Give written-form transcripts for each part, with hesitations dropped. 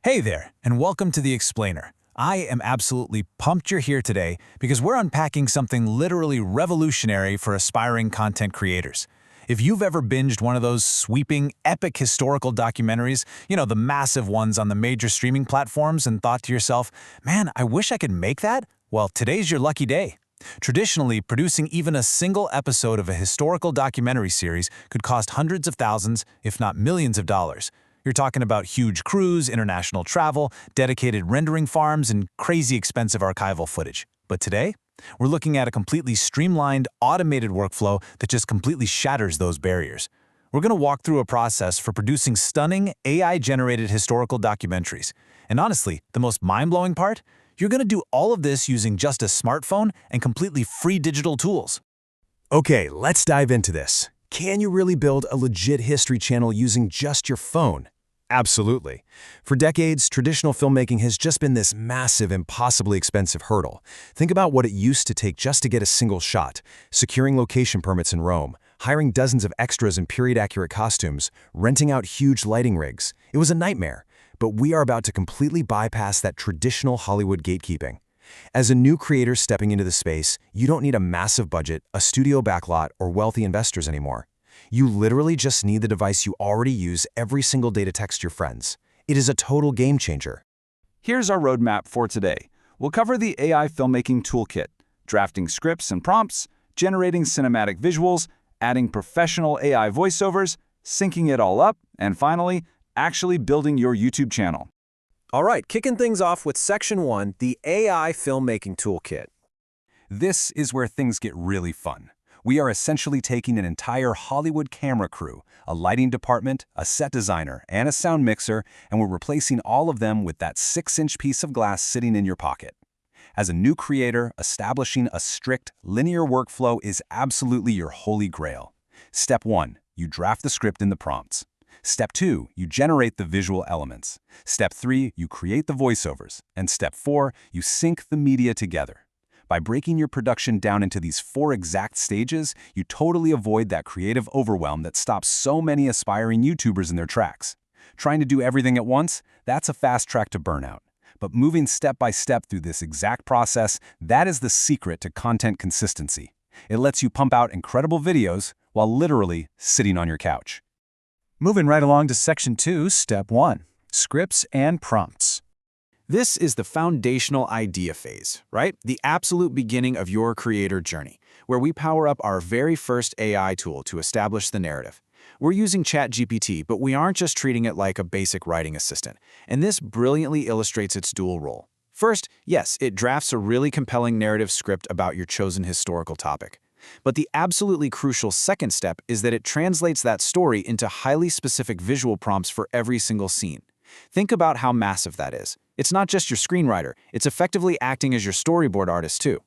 Hey there, and welcome to The Explainer. I am absolutely pumped you're here today because we're unpacking something literally revolutionary for aspiring content creators. If you've ever binged one of those sweeping, epic historical documentaries, the massive ones on the major streaming platforms, and thought to yourself, man, I wish I could make that, well, today's your lucky day. Traditionally, producing even a single episode of a historical documentary series could cost hundreds of thousands, if not millions of dollars. You're talking about huge crews, international travel, dedicated rendering farms, and crazy expensive archival footage. But today, we're looking at a completely streamlined, automated workflow that just completely shatters those barriers. We're going to walk through a process for producing stunning, AI-generated historical documentaries. And honestly, the most mind-blowing part? You're going to do all of this using just a smartphone and completely free digital tools. Okay, let's dive into this. Can you really build a legit history channel using just your phone? Absolutely. For decades, traditional filmmaking has just been this massive, impossibly expensive hurdle. Think about what it used to take just to get a single shot, securing location permits in Rome, hiring dozens of extras in period-accurate costumes, renting out huge lighting rigs. It was a nightmare, but we are about to completely bypass that traditional Hollywood gatekeeping. As a new creator stepping into the space, you don't need a massive budget, a studio backlot, or wealthy investors anymore. You literally just need the device you already use every single day to text your friends. It is a total game changer. Here's our roadmap for today. We'll cover the AI filmmaking toolkit, drafting scripts and prompts, generating cinematic visuals, adding professional AI voiceovers, syncing it all up, and finally, actually building your YouTube channel. All right, kicking things off with Section 1, the AI Filmmaking Toolkit. This is where things get really fun. We are essentially taking an entire Hollywood camera crew, a lighting department, a set designer, and a sound mixer, and we're replacing all of them with that 6-inch piece of glass sitting in your pocket. As a new creator, establishing a strict, linear workflow is absolutely your holy grail. Step 1, you draft the script in the prompts. Step 2, you generate the visual elements. Step 3, you create the voiceovers. And Step 4, you sync the media together. By breaking your production down into these 4 exact stages, you totally avoid that creative overwhelm that stops so many aspiring YouTubers in their tracks. Trying to do everything at once? That's a fast track to burnout. But moving step by step through this exact process, that is the secret to content consistency. It lets you pump out incredible videos while literally sitting on your couch. Moving right along to Section 2, Step 1, Scripts and Prompts. This is the foundational idea phase, right? The absolute beginning of your creator journey, where we power up our very first AI tool to establish the narrative. We're using ChatGPT, but we aren't just treating it like a basic writing assistant, and this brilliantly illustrates its dual role. First, yes, it drafts a really compelling narrative script about your chosen historical topic. But the absolutely crucial second step is that it translates that story into highly specific visual prompts for every single scene. Think about how massive that is. It's not just your screenwriter, it's effectively acting as your storyboard artist too.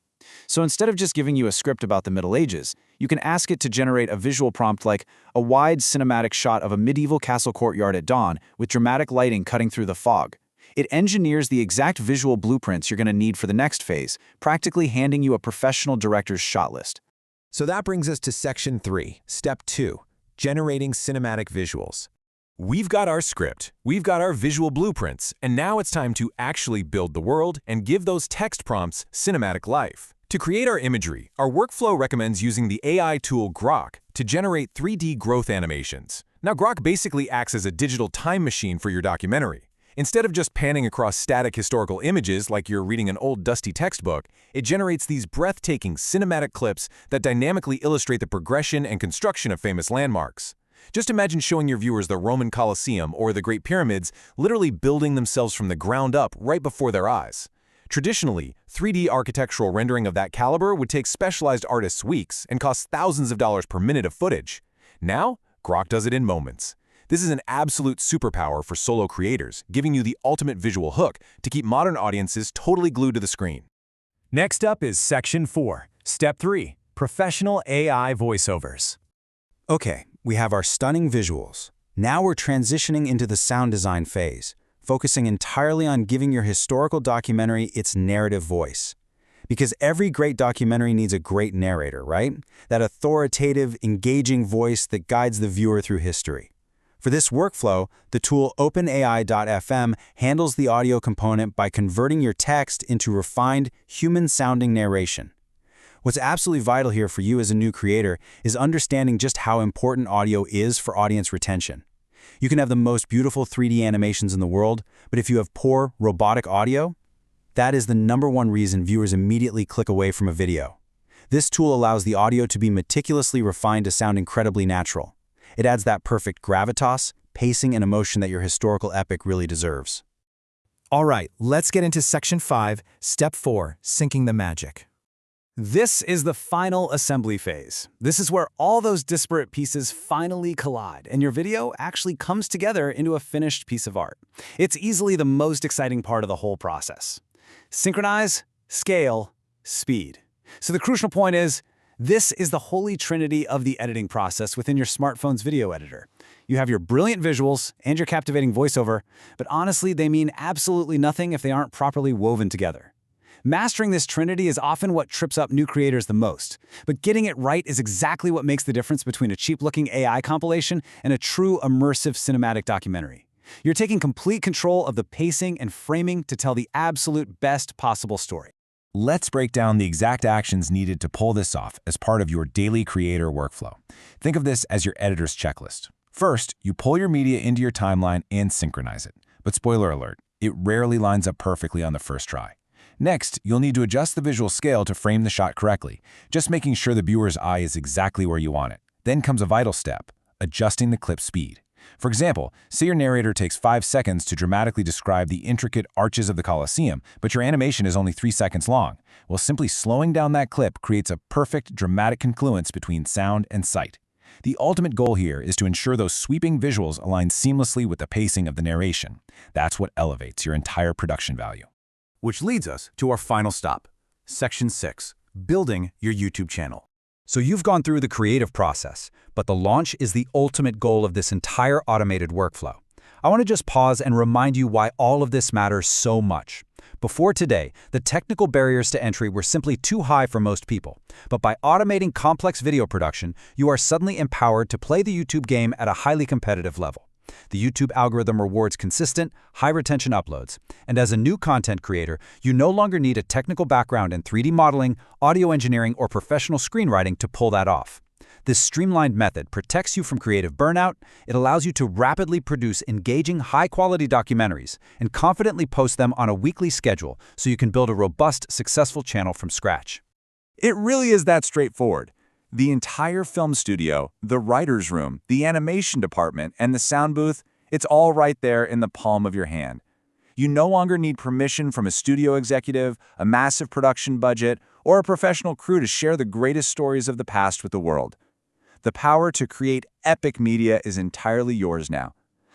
So instead of just giving you a script about the Middle Ages, you can ask it to generate a visual prompt like a wide cinematic shot of a medieval castle courtyard at dawn with dramatic lighting cutting through the fog. It engineers the exact visual blueprints you're going to need for the next phase, practically handing you a professional director's shot list. So that brings us to Section 3, Step 2, Generating Cinematic Visuals. We've got our script, we've got our visual blueprints, and now it's time to actually build the world and give those text prompts cinematic life. To create our imagery, our workflow recommends using the AI tool Grok to generate 3D growth animations. Now, Grok basically acts as a digital time machine for your documentary. Instead of just panning across static historical images like you're reading an old dusty textbook, it generates these breathtaking cinematic clips that dynamically illustrate the progression and construction of famous landmarks. Just imagine showing your viewers the Roman Colosseum or the Great Pyramids literally building themselves from the ground up right before their eyes. Traditionally, 3D architectural rendering of that caliber would take specialized artists weeks and cost thousands of dollars per minute of footage. Now, Grok does it in moments. This is an absolute superpower for solo creators, giving you the ultimate visual hook to keep modern audiences totally glued to the screen. Next up is Section 4, Step 3, Professional AI Voiceovers. Okay, we have our stunning visuals. Now we're transitioning into the sound design phase, focusing entirely on giving your historical documentary its narrative voice. Because every great documentary needs a great narrator, right? That authoritative, engaging voice that guides the viewer through history. For this workflow, the tool OpenAI.fm handles the audio component by converting your text into refined, human-sounding narration. What's absolutely vital here for you as a new creator is understanding just how important audio is for audience retention. You can have the most beautiful 3D animations in the world, but if you have poor, robotic audio, that is the #1 reason viewers immediately click away from a video. This tool allows the audio to be meticulously refined to sound incredibly natural. It adds that perfect gravitas, pacing, and emotion that your historical epic really deserves. All right, let's get into Section 5, Step 4, Syncing the Magic. This is the final assembly phase. This is where all those disparate pieces finally collide, and your video actually comes together into a finished piece of art. It's easily the most exciting part of the whole process. Synchronize, scale, speed. So the crucial point is, this is the holy trinity of the editing process within your smartphone's video editor. You have your brilliant visuals and your captivating voiceover, but honestly, they mean absolutely nothing if they aren't properly woven together. Mastering this trinity is often what trips up new creators the most, but getting it right is exactly what makes the difference between a cheap-looking AI compilation and a true immersive cinematic documentary. You're taking complete control of the pacing and framing to tell the absolute best possible story. Let's break down the exact actions needed to pull this off as part of your daily creator workflow. Think of this as your editor's checklist. First, you pull your media into your timeline and synchronize it. But spoiler alert, it rarely lines up perfectly on the first try. Next, you'll need to adjust the visual scale to frame the shot correctly, just making sure the viewer's eye is exactly where you want it. Then comes a vital step, adjusting the clip speed. For example, say your narrator takes 5 seconds to dramatically describe the intricate arches of the Colosseum, but your animation is only 3 seconds long. Well, simply slowing down that clip creates a perfect dramatic confluence between sound and sight. The ultimate goal here is to ensure those sweeping visuals align seamlessly with the pacing of the narration. That's what elevates your entire production value. Which leads us to our final stop, Section 6, Building your YouTube channel. So you've gone through the creative process, but the launch is the ultimate goal of this entire automated workflow. I want to just pause and remind you why all of this matters so much. Before today, the technical barriers to entry were simply too high for most people. But by automating complex video production, you are suddenly empowered to play the YouTube game at a highly competitive level. The YouTube algorithm rewards consistent, high-retention uploads. And as a new content creator, you no longer need a technical background in 3D modeling, audio engineering, or professional screenwriting to pull that off. This streamlined method protects you from creative burnout. It allows you to rapidly produce engaging, high-quality documentaries and confidently post them on a weekly schedule so you can build a robust, successful channel from scratch. It really is that straightforward. The entire film studio, the writer's room, the animation department, and the sound booth, it's all right there in the palm of your hand. You no longer need permission from a studio executive, a massive production budget, or a professional crew to share the greatest stories of the past with the world. The power to create epic media is entirely yours now.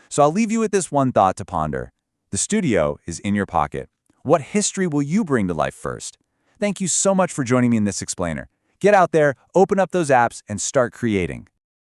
So I'll leave you with this one thought to ponder. The studio is in your pocket. What history will you bring to life first? Thank you so much for joining me in this explainer. Get out there, open up those apps, and start creating.